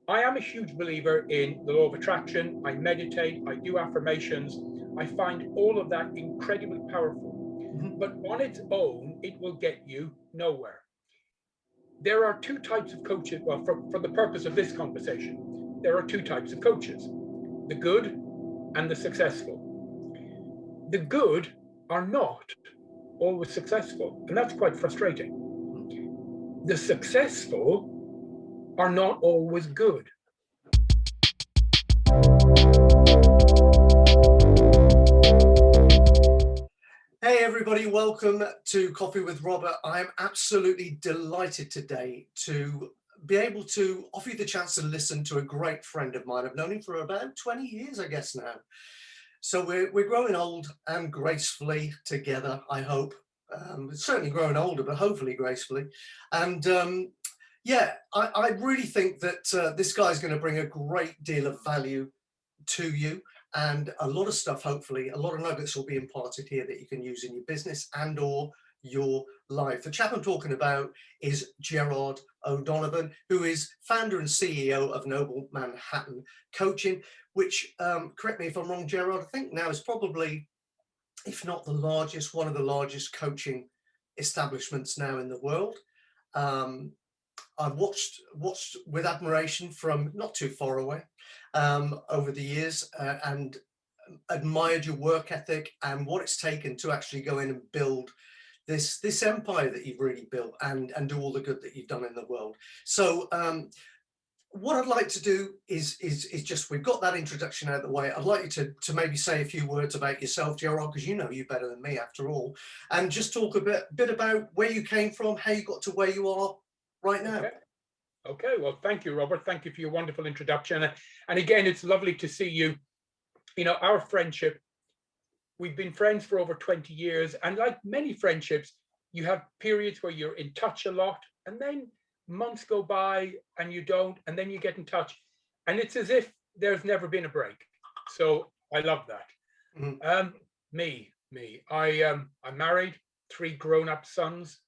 I am a huge believer in the law of attraction. I meditate, I do affirmations. I find all of that incredibly powerful. But on its own, it will get you nowhere. There are two types of coaches. Well, for the purpose of this conversation, there are two types of coaches: the good and the successful. The good are not always successful, and that's quite frustrating. The successful are not always good. Hey everybody, welcome to Coffee with Robert. I'm absolutely delighted today to be able to offer you the chance to listen to a great friend of mine. I've known him for about 20 years, I guess now. So we're growing old and gracefully together, I hope. Certainly growing older, but hopefully gracefully. And I really think that this guy's going to bring a great deal of value to you, and a lot of stuff, hopefully, a lot of nuggets will be imparted here that you can use in your business and or your life. The chap I'm talking about is Gerard O'Donovan, who is founder and CEO of Noble Manhattan Coaching, which, correct me if I'm wrong, Gerard, I think now is probably, if not the largest, one of the largest coaching establishments now in the world. I've watched with admiration from not too far away over the years, and admired your work ethic and what it's taken to actually go in and build this empire that you've really built and do all the good that you've done in the world. So what I'd like to do is just, we've got that introduction out of the way. I'd like you to maybe say a few words about yourself, Gerard, because you know you better than me after all, and just talk a bit about where you came from, how you got to where you are right now. Okay, well, thank you, Robert. Thank you for your wonderful introduction. And again, it's lovely to see you. You know, our friendship, we've been friends for over 20 years. And like many friendships, you have periods where you're in touch a lot, and then months go by and you don't, and then you get in touch. And it's as if there's never been a break. So I love that. I'm married, 3 grown-up sons.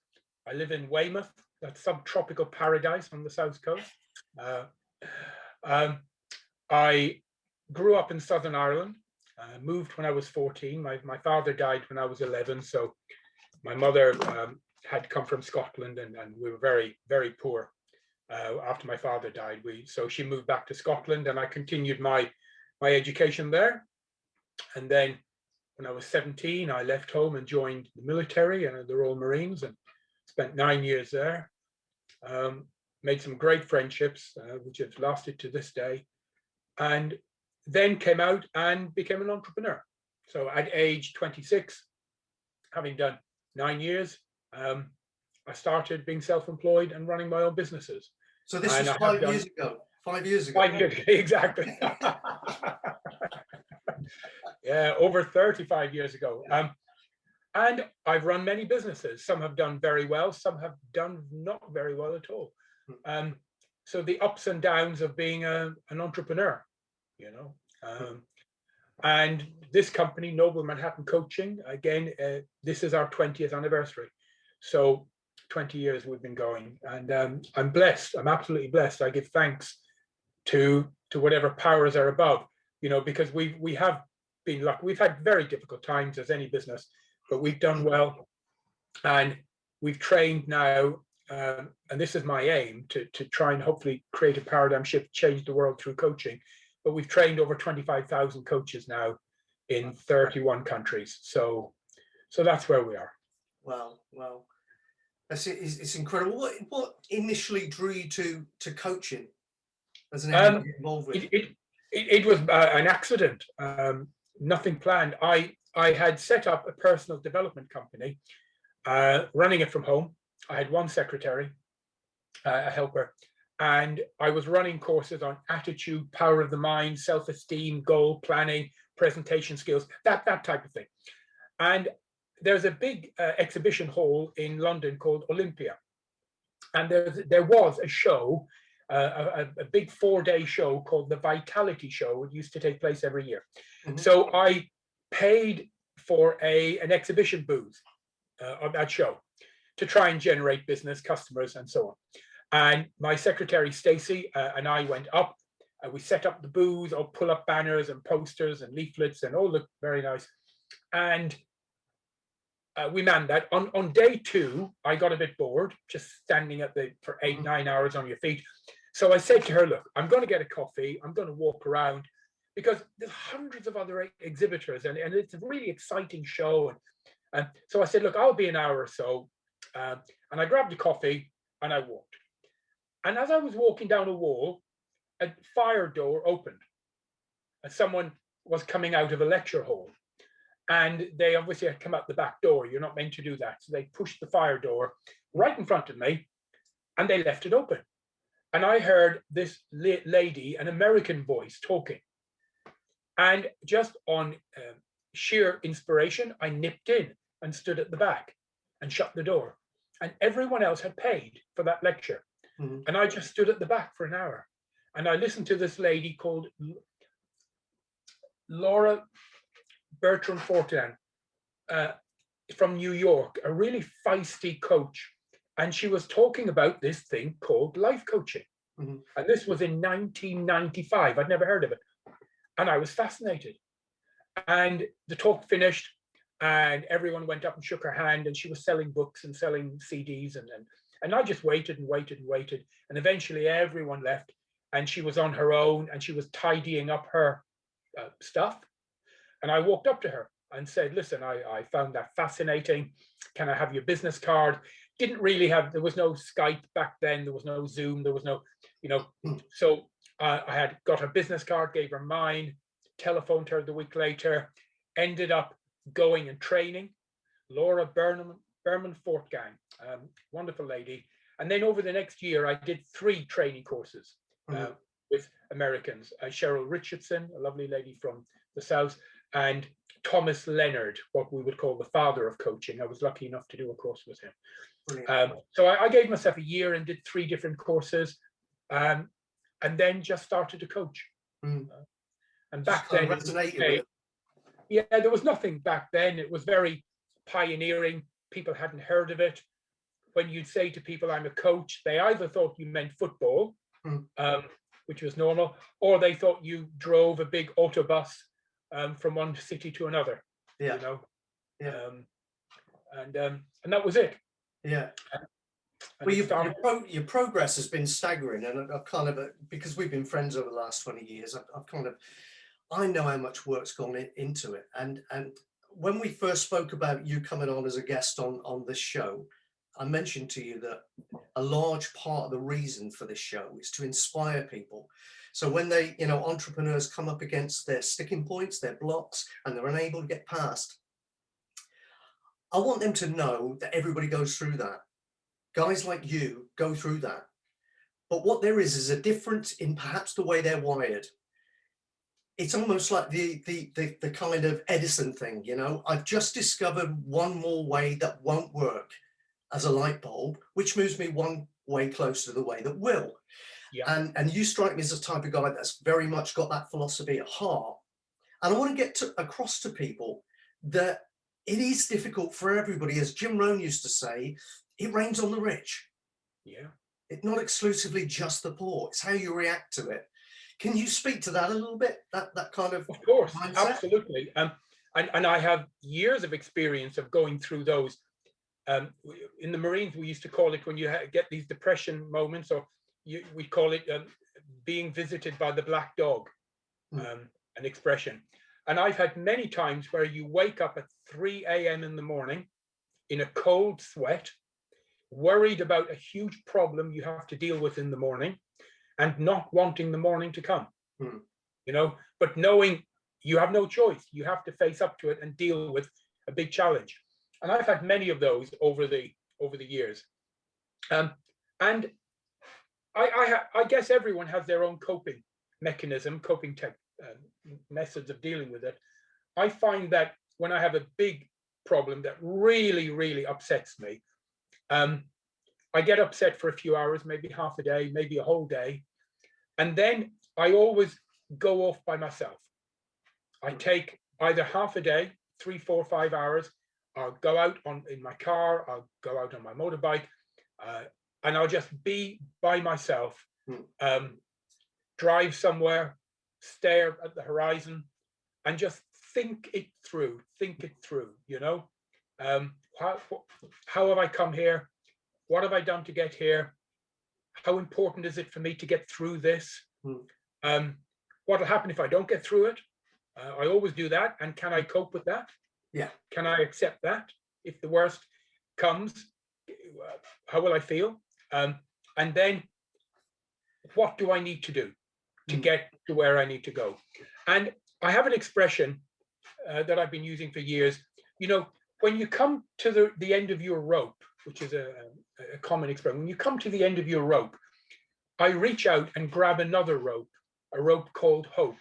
I live in Weymouth, that subtropical paradise on the south coast. I grew up in Southern Ireland, moved when I was 14. My father died when I was 11, so my mother had come from Scotland, and we were very, very poor after my father died. So she moved back to Scotland, and I continued my education there. And then when I was 17, I left home and joined the military and the Royal Marines, and spent 9 years there. Made some great friendships, which have lasted to this day, and then came out and became an entrepreneur. So at age 26, having done 9 years, I started being self-employed and running my own businesses. So this was 5 years ago. 5 years ago. 5 years, exactly. Yeah, over 35 years ago. And I've run many businesses. Some have done very well, some have done not very well at all. So the ups and downs of being an entrepreneur, you know. And this company, Noble Manhattan Coaching, again, this is our 20th anniversary. So 20 years we've been going, and I'm blessed. I'm absolutely blessed. I give thanks to whatever powers are above, you know, because we have been lucky. We've had very difficult times as any business, but we've done well, and we've trained now, and this is my aim, to try and hopefully create a paradigm shift, change the world through coaching. But we've trained over 25,000 coaches now in 31 countries. So that's where we are. Wow. It's incredible. What initially drew you to coaching as an area to get involved with? It was an accident, nothing planned. I had set up a personal development company, running it from home. I had one secretary, a helper, and I was running courses on attitude, power of the mind, self-esteem, goal planning, presentation skills, that type of thing. And there's a big exhibition hall in London called Olympia, and there was a show, a big 4-day show called the Vitality Show. It used to take place every year. So I paid for an exhibition booth of that show to try and generate business, customers, and so on. And my secretary, Stacey, and I went up. We set up the booth, or pull up banners and posters and leaflets, and all looked very nice. And we manned that. On day 2, I got a bit bored, just standing for 8-9 hours on your feet. So I said to her, look, I'm going to get a coffee. I'm going to walk around, because there's hundreds of other exhibitors, and it's a really exciting show. And so I said, look, I'll be an hour or so. And I grabbed a coffee and I walked. And as I was walking down a wall, a fire door opened. And someone was coming out of a lecture hall. And they obviously had come out the back door. You're not meant to do that. So they pushed the fire door right in front of me, and they left it open. And I heard this lady, an American voice, talking. And just on sheer inspiration, I nipped in and stood at the back and shut the door. And everyone else had paid for that lecture. Mm-hmm. And I just stood at the back for an hour. And I listened to this lady called Laura Bertram Fortin from New York, a really feisty coach. And she was talking about this thing called life coaching. Mm-hmm. And this was in 1995. I'd never heard of it. And I was fascinated. And the talk finished, and everyone went up and shook her hand, and she was selling books and selling CDs. And I just waited and waited and waited. And eventually everyone left, and she was on her own, and she was tidying up her stuff. And I walked up to her and said, listen, I found that fascinating. Can I have your business card? Didn't really have, there was no Skype back then. There was no Zoom. There was no, so I had got her business card, gave her mine, telephoned her the week later, ended up going and training. Laura Berman Fortgang, wonderful lady. And then over the next year, I did 3 training courses with Americans. Cheryl Richardson, a lovely lady from the South, and Thomas Leonard, what we would call the father of coaching. I was lucky enough to do a course with him. So I gave myself a year and did 3 different courses, and then just started to coach. And back then, there was nothing back then. It was very pioneering. People hadn't heard of it. When you'd say to people, I'm a coach, they either thought you meant football, which was normal, or they thought you drove a big autobus from one city to another. And that was it. Well, your progress has been staggering, and I've kind of, because we've been friends over the last 20 years, I know how much work's gone into it. And when we first spoke about you coming on as a guest on this show, I mentioned to you that a large part of the reason for this show is to inspire people. So when they, entrepreneurs come up against their sticking points, their blocks, and they're unable to get past, I want them to know that everybody goes through that. Guys like you go through that. But what there is a difference in perhaps the way they're wired. It's almost like the kind of Edison thing, I've just discovered one more way that won't work as a light bulb, which moves me one way closer to the way that will. And you strike me as the type of guy that's very much got that philosophy at heart. And I want to get across to people that it is difficult for everybody. As Jim Rohn used to say, it rains on the rich. It's not exclusively just the poor. It's how you react to it. Can you speak to that a little bit? That kind of course, mindset? Absolutely. And I have years of experience of going through those. In the Marines, we used to call it, when you get these depression moments, or we call it being visited by the black dog, an expression. And I've had many times where you wake up at 3 a.m. in the morning in a cold sweat, worried about a huge problem you have to deal with in the morning, and not wanting the morning to come, but knowing you have no choice. You have to face up to it and deal with a big challenge. And I've had many of those over the years. And I guess everyone has their own coping mechanism, coping methods of dealing with it. I find that when I have a big problem that really, really upsets me, I get upset for a few hours, maybe half a day, maybe a whole day. And then I always go off by myself. I take either half a day, 3, 4, 5 hours. I'll go out in my car. I'll go out on my motorbike. and I'll just be by myself, drive somewhere, stare at the horizon, and just think it through, you know. How have I come here? What have I done to get here? How important is it for me to get through this? What will happen if I don't get through it? I always do that. And can I cope with that? Yeah. Can I accept that? If the worst comes, how will I feel? And then what do I need to do to get to where I need to go? And I have an expression that I've been using for years. You know, when you come to the end of your rope, which is a common expression, when you come to the end of your rope, I reach out and grab another rope, a rope called hope.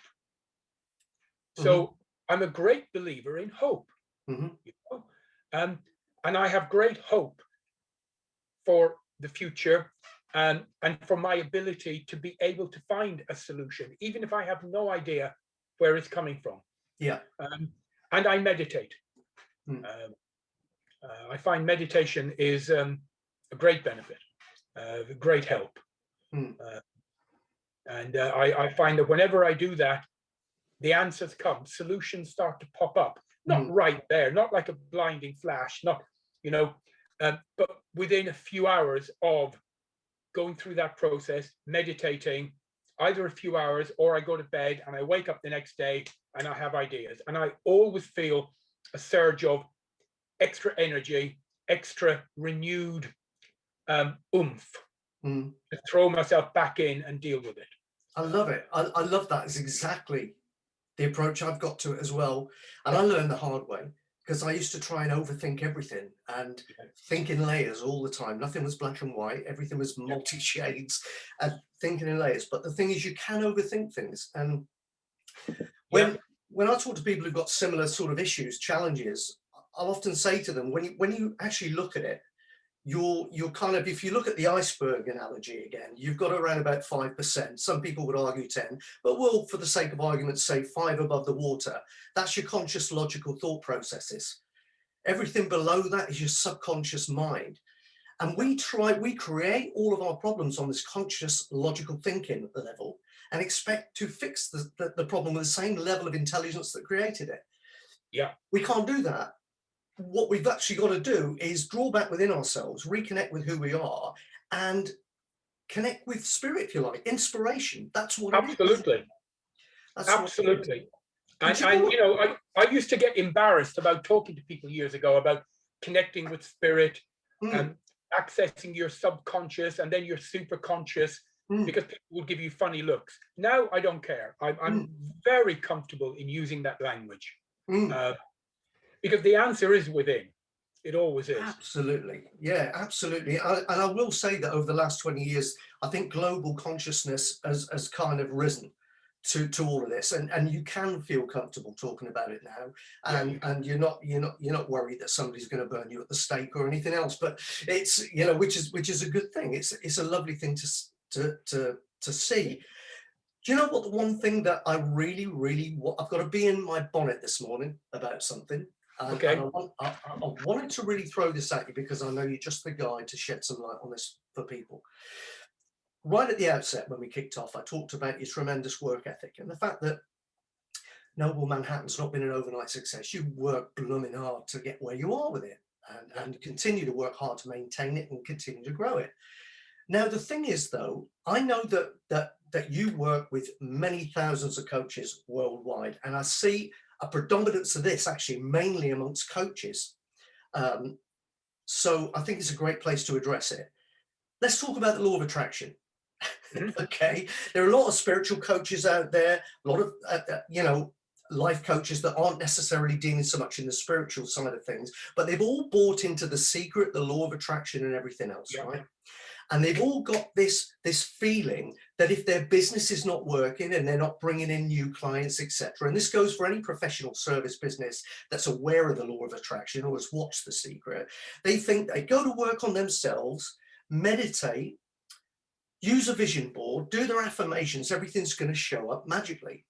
So I'm a great believer in hope. You know? And I have great hope for the future, and for my ability to be able to find a solution, even if I have no idea where it's coming from. Yeah. And I meditate. I find meditation is a great benefit, a great help. And I find that whenever I do that, the answers come, solutions start to pop up, not right there, not like a blinding flash, not, you know, but within a few hours of going through that process, meditating, either a few hours, or I go to bed and I wake up the next day and I have ideas. And I always feel a surge of extra energy, extra renewed oomph to throw myself back in and deal with it. I love it. I love that. It's exactly the approach I've got to it as well. And I learned the hard way, because I used to try and overthink everything and think in layers all the time. Nothing was black and white. Everything was multi-shades and thinking in layers. But the thing is, you can overthink things. And when I talk to people who've got similar sort of issues, challenges, I'll often say to them, when you actually look at it, you're kind of, if you look at the iceberg analogy again, you've got around about 5%. Some people would argue 10, but we'll, for the sake of argument, say 5 above the water. That's your conscious logical thought processes. Everything below that is your subconscious mind. And we create all of our problems on this conscious logical thinking level and expect to fix the problem with the same level of intelligence that created it. Yeah. We can't do that. What we've actually got to do is draw back within ourselves, reconnect with who we are, and connect with spirit, if you like, inspiration. That's what it is. Absolutely. Absolutely. And you know, I used to get embarrassed about talking to people years ago about connecting with spirit and accessing your subconscious and then your superconscious, because people would give you funny looks. Now I don't care. I'm very comfortable in using that language. Because the answer is within. It always is. Absolutely. Yeah, absolutely. And I will say that over the last 20 years, I think global consciousness has kind of risen to all of this. And you can feel comfortable talking about it now. And you're not worried that somebody's going to burn you at the stake or anything else. But it's, you know, which is a good thing. It's a lovely thing to see. Do you know what, the one thing that I really, I've got to be in my bonnet this morning about something. And I wanted to really throw this at you because I know you're just the guy to shed some light on this for people. Right at the outset, when we kicked off, I talked about your tremendous work ethic and the fact that Noble Manhattan's not been an overnight success. You work blooming hard to get where you are with it and continue to work hard to maintain it and continue to grow it. Now, the thing is, though, I know that you work with many thousands of coaches worldwide, and I see a predominance of this actually mainly amongst coaches. So I think it's a great place to address it. Let's talk about the law of attraction. Okay, there are a lot of spiritual coaches out there, a lot of you know, life coaches that aren't necessarily dealing so much in the spiritual side of things, but they've all bought into the secret, the law of attraction and everything else, right? And they've all got this feeling that if their business is not working and they're not bringing in new clients, etc., and this goes for any professional service business that's aware of the law of attraction or has watched The Secret, they think they go to work on themselves, meditate, use a vision board, do their affirmations, everything's going to show up magically.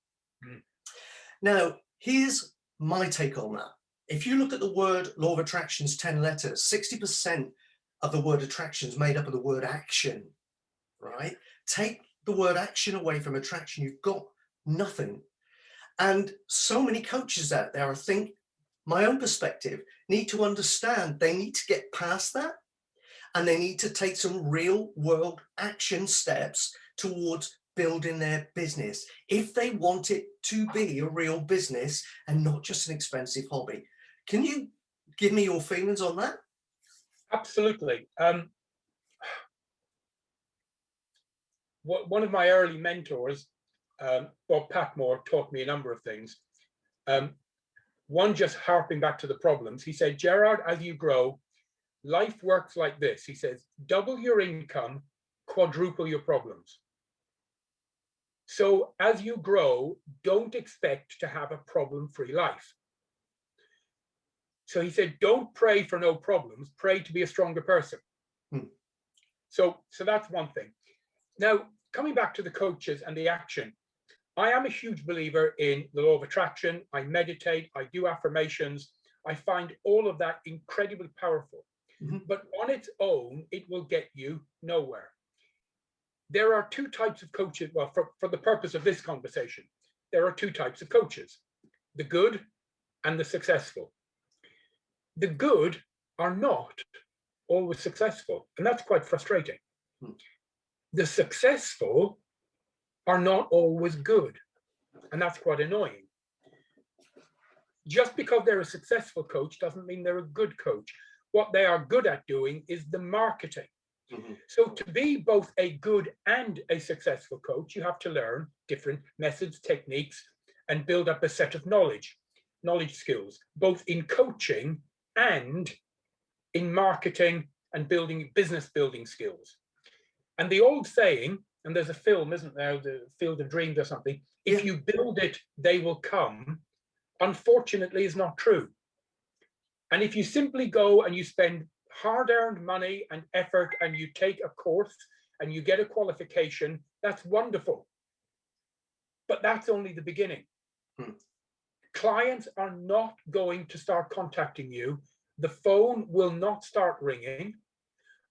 Now, here's my take on that. If you look at the word law of attraction's 10 letters, 60% of the word attraction is made up of the word action, right? Take the word action away from attraction, you've got nothing. And so many coaches out there, I think, my own perspective, need to understand they need to get past that, and they need to take some real world action steps towards building their business if they want it to be a real business and not just an expensive hobby. Can you give me your feelings on that? Absolutely. One of my early mentors, Bob Patmore, taught me a number of things. One, just harping back to the problems, he said, Gerard, as you grow, life works like this. He says, double your income, quadruple your problems. So as you grow, don't expect to have a problem-free life. So he said, don't pray for no problems, pray to be a stronger person. So that's one thing. Now, coming back to the coaches and the action, I am a huge believer in the law of attraction. I meditate, I do affirmations. I find all of that incredibly powerful. But on its own, it will get you nowhere. There are two types of coaches. Well, for the purpose of this conversation, there are two types of coaches, the good and the successful. The good are not always successful, and that's quite frustrating. The successful are not always good, and that's quite annoying. Just because they're a successful coach doesn't mean they're a good coach. What they are good at doing is the marketing. So to be both a good and a successful coach, you have to learn different methods, techniques, and build up a set of knowledge skills, both in coaching and in marketing and business building skills. And the old saying, and there's a film, isn't there, the Field of Dreams or something, if you build it, they will come, unfortunately is not true. And if you simply go and you spend hard-earned money and effort and you take a course and you get a qualification, that's wonderful. But that's only the beginning. Clients are not going to start contacting you. The phone will not start ringing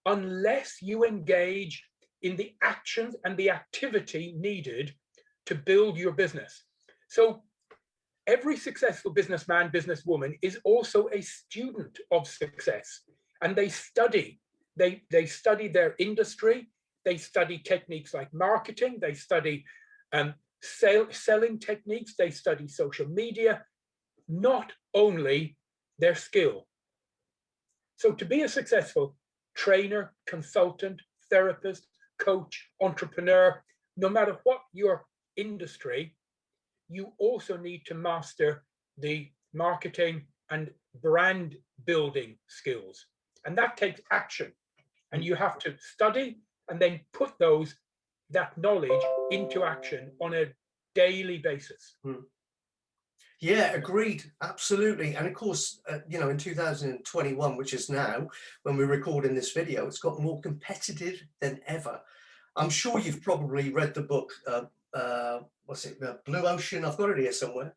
unless you engage in the actions and the activity needed to build your business. So every successful businessman, businesswoman is also a student of success, and they study their industry, they study techniques like marketing, they study selling techniques, they study social media, not only their skill. So to be a successful trainer, consultant, therapist, coach, entrepreneur, no matter what your industry, you also need to master the marketing and brand building skills. And that takes action. And you have to study and then put that knowledge into action on a daily basis. Yeah, agreed. Absolutely. And of course, in 2021, which is now, when we're recording this video, it's got more competitive than ever. I'm sure you've probably read the book, what's it, Blue Ocean? I've got it here somewhere.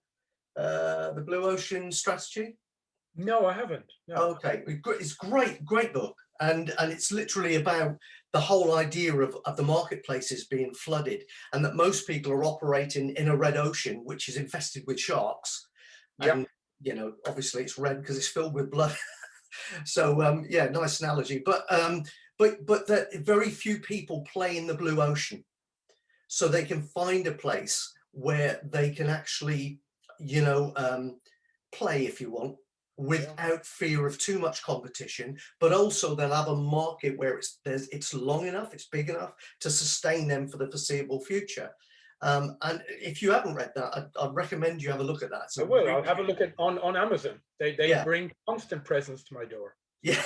The Blue Ocean Strategy. No, I haven't. No. Okay, it's great book. And it's literally about the whole idea of the marketplaces being flooded, and that most people are operating in a red ocean, which is infested with sharks. And, obviously it's red because it's filled with blood. So, yeah, nice analogy. But that very few people play in the blue ocean. So they can find a place where they can actually, play, if you want, without fear of too much competition, but also they'll have a market where it's long enough, it's big enough to sustain them for the foreseeable future. And if you haven't read that, I'd recommend you have a look at that. So I will. I'll have a look at on Amazon. They bring constant presents to my door. Yeah,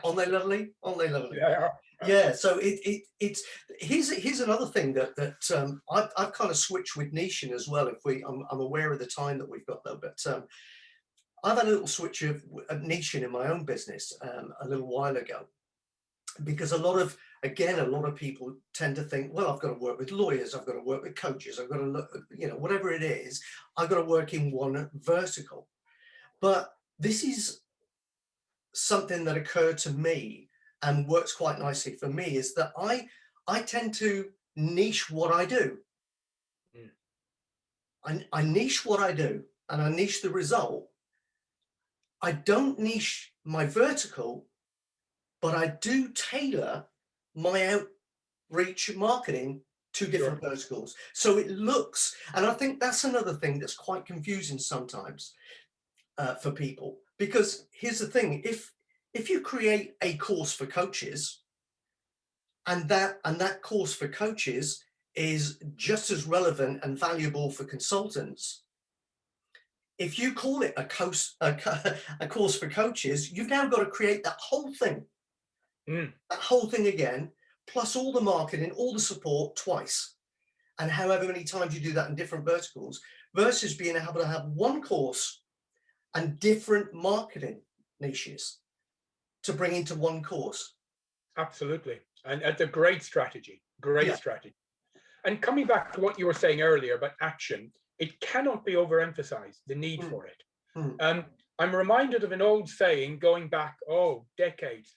aren't they lovely? Aren't they lovely? Yeah. Yeah. So it's here's another thing that I've kind of switched with niching as well. I'm aware of the time that we've got though, but I've had a little switch of niching in my own business a little while ago, because a lot of people tend to think, well, I've got to work with lawyers, I've got to work with coaches, I've got to look, whatever it is, I've got to work in one vertical. But this is something that occurred to me and works quite nicely for me is that I tend to niche what I do. I niche what I do, and I niche the result. I don't niche my vertical, but I do tailor my outreach marketing to different verticals. So it looks, and I think that's another thing that's quite confusing sometimes for people, because here's the thing, if you create a course for coaches, and that course for coaches is just as relevant and valuable for consultants, if you call it a course for coaches, you've now got to create that whole thing again, plus all the marketing, all the support twice, and however many times you do that in different verticals, versus being able to have one course and different marketing niches to bring into one course. Absolutely. And it's a great strategy, strategy. And coming back to what you were saying earlier about action, it cannot be overemphasized, the need for it. I'm reminded of an old saying going back, decades.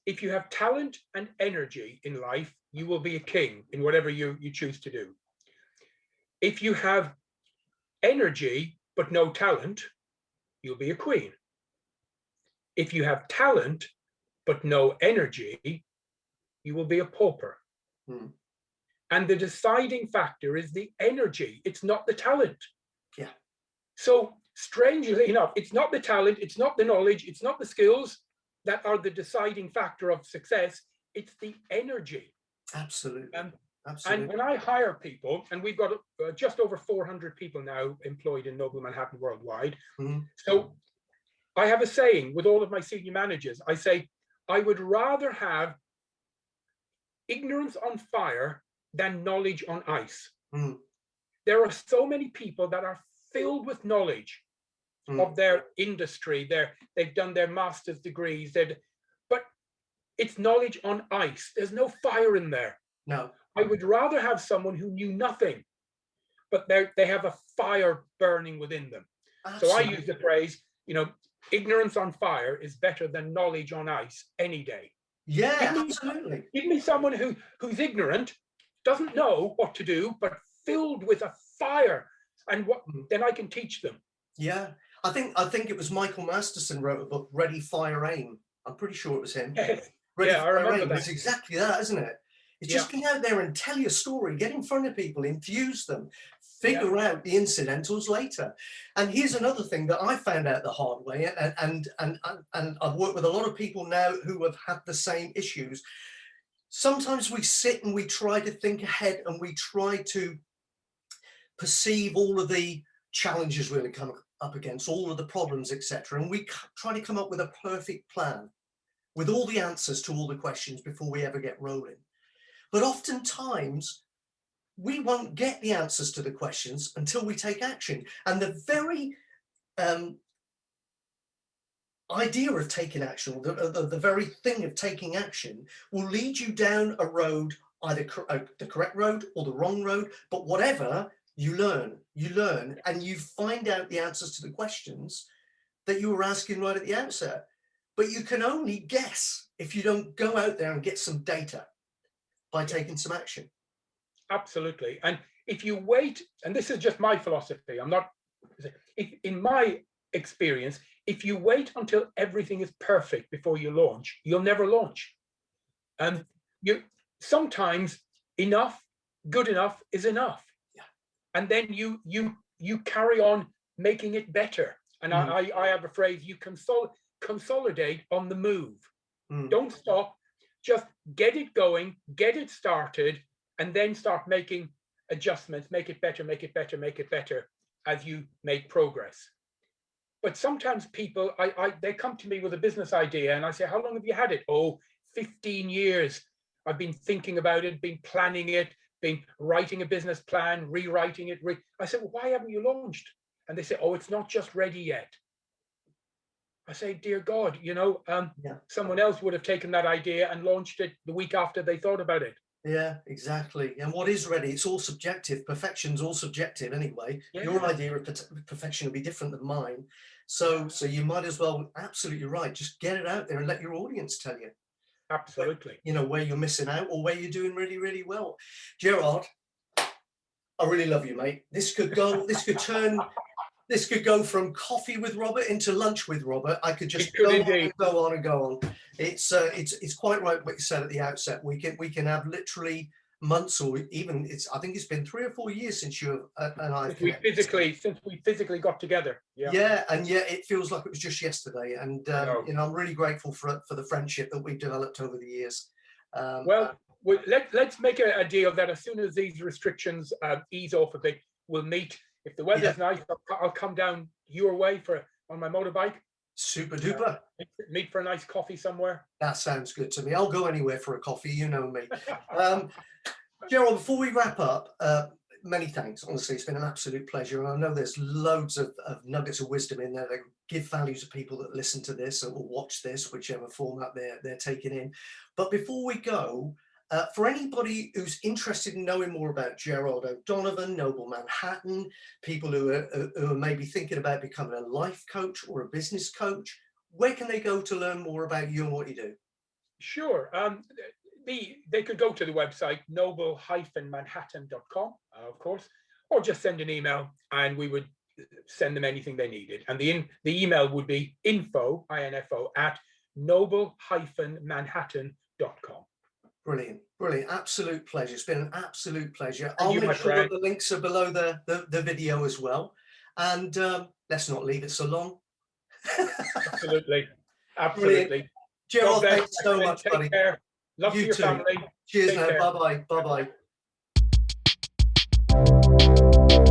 If you have talent and energy in life, you will be a king in whatever you choose to do. If you have energy but no talent, you'll be a queen. If you have talent but no energy, you will be a pauper. And the deciding factor is the energy. It's not the talent. Yeah. So strangely enough, it's not the talent, it's not the knowledge, it's not the skills that are the deciding factor of success. It's the energy. Absolutely. And when I hire people, and we've got just over 400 people now employed in Noble Manhattan worldwide. So I have a saying with all of my senior managers. I say, I would rather have ignorance on fire than knowledge on ice. There are so many people that are filled with knowledge of their industry. They've done their master's degrees, but it's knowledge on ice. There's no fire in there. No. I would rather have someone who knew nothing, but they have a fire burning within them. Absolutely. So I use the phrase, ignorance on fire is better than knowledge on ice any day. Yeah, absolutely. Give me someone who's ignorant, doesn't know what to do, but filled with a fire, and then I can teach them. Yeah, I think it was Michael Masterson wrote a book, Ready, Fire, Aim. I'm pretty sure it was him. Ready, I remember that. It's exactly that, isn't it? It's just get out there and tell your story, get in front of people, infuse them, figure out the incidentals later. And here's another thing that I found out the hard way, and I've worked with a lot of people now who have had the same issues. Sometimes we sit and we try to think ahead, and we try to perceive all of the challenges we're going to come up against, all of the problems, etc. And we try to come up with a perfect plan with all the answers to all the questions before we ever get rolling. But oftentimes we won't get the answers to the questions until we take action. And the very idea of taking action, the very thing of taking action, will lead you down a road, either the correct road or the wrong road, but whatever, you learn, and you find out the answers to the questions that you were asking right at the outset. But you can only guess if you don't go out there and get some data by taking some action. Absolutely. And if you wait, and this is just my philosophy, in my experience, if you wait until everything is perfect before you launch, you'll never launch. And sometimes good enough is enough. Yeah. And then you carry on making it better. And I have a phrase, you consolidate on the move. Don't stop, just get it going, get it started, and then start making adjustments, make it better, make it better, make it better as you make progress. But sometimes people, they come to me with a business idea, and I say, how long have you had it? 15 years. I've been thinking about it, been planning it, been writing a business plan, rewriting it. I said, well, why haven't you launched? And they say, it's not just ready yet. I say, dear God, someone else would have taken that idea and launched it the week after they thought about it. Yeah, exactly. And what is ready? It's all subjective. Perfection's all subjective anyway. Yeah. Your idea of perfection will be different than mine. So you might as well, absolutely right, just get it out there and let your audience tell you. Absolutely. You know, where you're missing out or where you're doing really, really well. Gerard, I really love you, mate. This could go from coffee with Robert into lunch with Robert. I could just go on and go on and go on. It's quite right what you said at the outset. We can have literally months, or even I think it's been 3 or 4 years since you and I since we physically got together. Yeah, and yet it feels like it was just yesterday. And you know, I'm really grateful for the friendship that we've developed over the years. Well, let's make a deal that as soon as these restrictions ease off a bit, we'll meet. If the weather's nice, I'll come down your way on my motorbike. Super duper. Meet for a nice coffee somewhere. That sounds good to me. I'll go anywhere for a coffee, you know me. Gerald, before we wrap up, many thanks. Honestly, it's been an absolute pleasure. And I know there's loads of nuggets of wisdom in there that give value to people that listen to this or watch this, whichever format they're taking in. But before we go, for anybody who's interested in knowing more about Gerard O'Donovan, Noble Manhattan, people who are maybe thinking about becoming a life coach or a business coach, where can they go to learn more about you and what you do? Sure. They could go to the website noble-manhattan.com, of course, or just send an email and we would send them anything they needed. And the email would be info at noble-manhattan.com. Brilliant, brilliant. Absolute pleasure. It's been an absolute pleasure. I'll make sure that the links are below the video as well. And let's not leave it so long. Absolutely. Absolutely. Gerald, thanks so much, buddy. Take care. Love you to your family. Cheers now. Bye-bye. Bye-bye.